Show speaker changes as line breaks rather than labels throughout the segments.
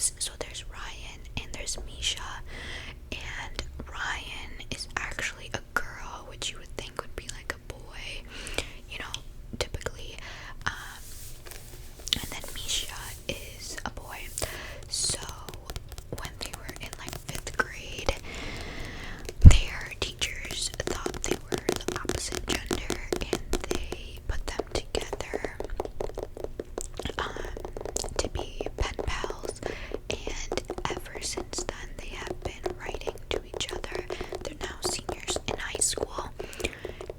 So there's Ryan and there's Misha, and Ryan is actually a girl, which you would think would be like a boy, you know, typically. And then Misha is a boy. So when they were in like 5th grade, their teachers thought they were the opposite gender, and they put them together to be pen pals. And ever since then, they have been writing to each other. They're now seniors in high school,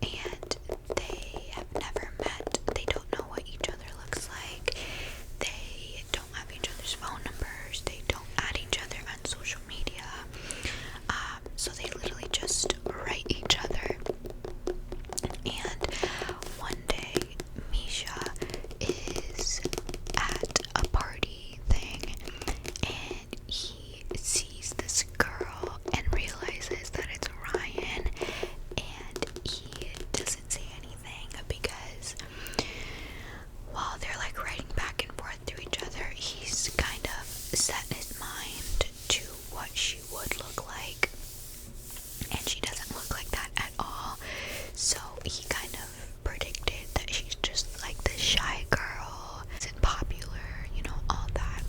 and they have never met. They don't know what each other looks like. They don't have each other's phone numbers. They don't add each other on social media. So they literally just write each other. And one day, Misha is at a party thing, and he sees this girl and realizes that it's Ryan, and he doesn't say anything because while they're like writing back and forth to each other, he's kind of set his mind to what she would look like, and she doesn't look like that at all. So he kind of predicted that she's just like this shy girl, isn't popular, you know, all that.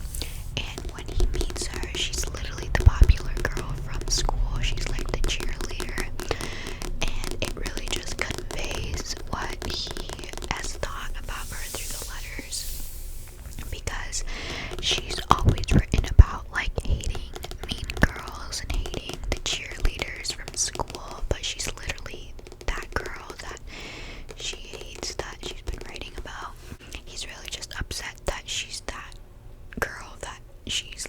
And when he meets her, she's literally the popular girl from school. She's like the cheerleader, and it really just conveys what he has thought about her through the letters, because she's always written about like hating mean girls and hating the cheerleaders from school, but she's literally that girl that she hates, that she's been writing about. He's really just upset that she's that girl, that she's